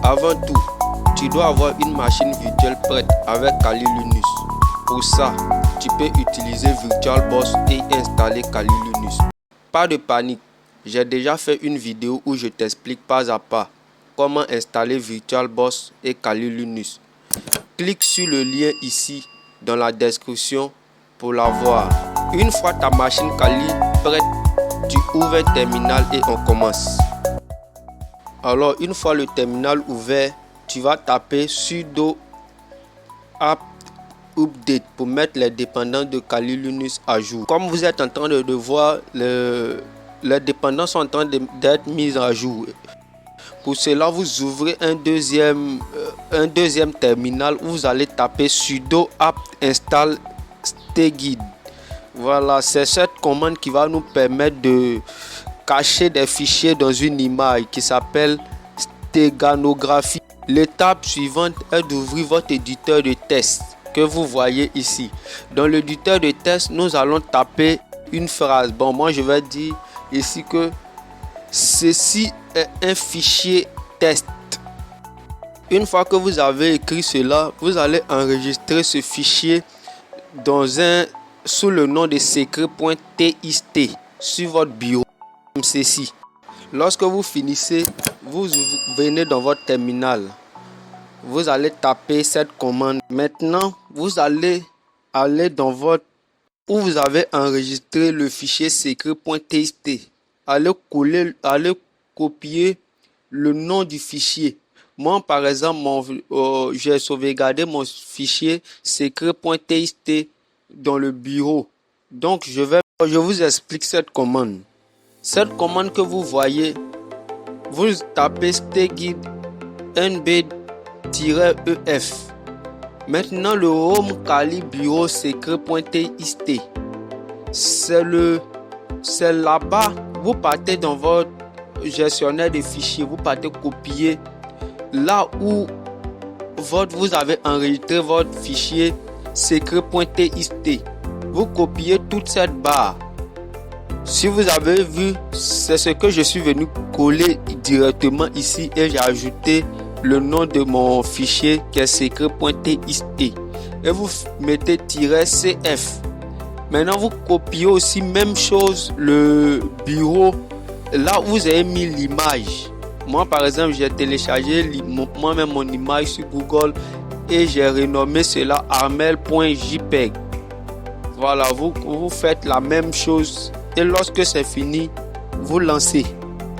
Avant tout, tu dois avoir une machine virtuelle prête avec Kali Linux. Pour ça, tu peux utiliser VirtualBox et installer Kali Linux. Pas de panique, j'ai déjà fait une vidéo où je t'explique pas à pas comment installer VirtualBox et Kali Linux. Clique sur le lien ici dans la description pour la voir. Une fois ta machine Kali prête, tu ouvres un terminal et on commence. Alors une fois le terminal ouvert, tu vas taper sudo apt update pour mettre les dépendances de Kali Linux à jour. Comme vous êtes en train de voir, les dépendances sont en train d'être mises à jour. Pour cela, vous ouvrez un deuxième terminal où vous allez taper sudo apt install stegid. Voilà, c'est cette commande qui va nous permettre de cacher des fichiers dans une image qui s'appelle stéganographie. L'étape suivante est d'ouvrir votre éditeur de test que vous voyez ici. Dans l'éditeur de test, nous allons taper une phrase. Bon, moi je vais dire ici que ceci est un fichier test. Une fois que vous avez écrit cela, vous allez enregistrer ce fichier sous le nom de secret.txt sur votre bureau comme ceci. Lorsque vous finissez, vous venez dans votre terminal. Vous allez taper cette commande. Maintenant, vous allez aller dans votre où vous avez enregistré le fichier secret.txt. Allez copier le nom du fichier. Moi, par exemple, j'ai sauvegardé mon fichier secret.txt dans le bureau. Donc, je vous explique cette commande. Cette commande que vous voyez, vous tapez stegid nb-ef. Maintenant, le home Kali bureau secret.txt. C'est là-bas. Vous partez dans votre gestionnaire de fichiers. Vous partez copier là où vous avez enregistré votre fichier secret.txt. Vous copiez toute cette barre. Si vous avez vu, c'est ce que je suis venu coller directement ici et j'ai ajouté le nom de mon fichier qui est secret.txt et vous mettez -cf. Maintenant vous copiez aussi même chose le bureau là où vous avez mis l'image. Moi par exemple j'ai téléchargé moi-même mon image sur Google et j'ai renommé cela armel.jpg. Voilà, vous faites la même chose et lorsque c'est fini, vous lancez.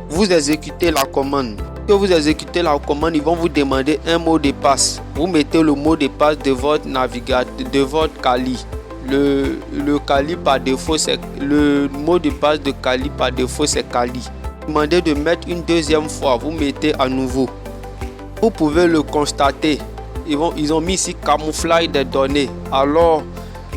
Vous exécutez la commande. Que vous exécutez la commande, ils vont vous demander un mot de passe. Vous mettez le mot de passe de votre navigateur, de votre Kali. Le Kali par défaut, c'est le mot de passe de Kali par défaut, c'est Kali. Demandez de mettre une deuxième fois, vous mettez à nouveau. Vous pouvez le constater. Ils ont mis ici camouflage des données. Alors,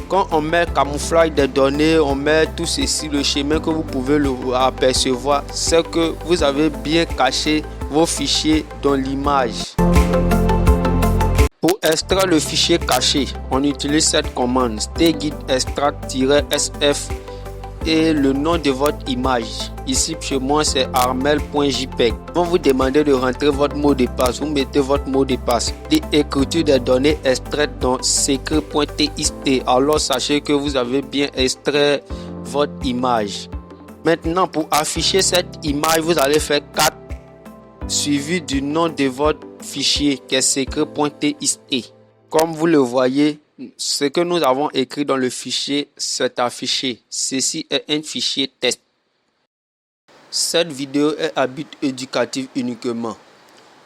quand on met camouflage des données, on met tout ceci, le schéma que vous pouvez apercevoir, c'est que vous avez bien caché vos fichiers dans l'image. Pour extraire le fichier caché, on utilise cette commande stegid extract-sf et le nom de votre image. Ici chez moi c'est armel.jpg. Ils vont vous demander de rentrer votre mot de passe. Vous mettez votre mot de passe et écriture des données extraites dans secret.txt. Alors sachez que vous avez bien extrait votre image. Maintenant pour afficher cette image, vous allez faire 4 suivi du nom de votre fichier qui est secret.txt. Comme vous le voyez, ce que nous avons écrit dans le fichier s'est affiché. Ceci est un fichier test. Cette vidéo est à but éducatif uniquement.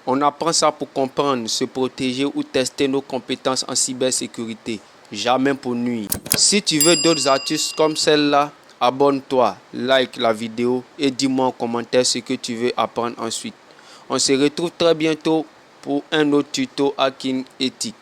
On apprend ça pour comprendre, se protéger ou tester nos compétences en cybersécurité. Jamais pour nuire. Si tu veux d'autres astuces comme celle-là, abonne-toi, like la vidéo et dis-moi en commentaire ce que tu veux apprendre ensuite. On se retrouve très bientôt pour un autre tuto hacking éthique.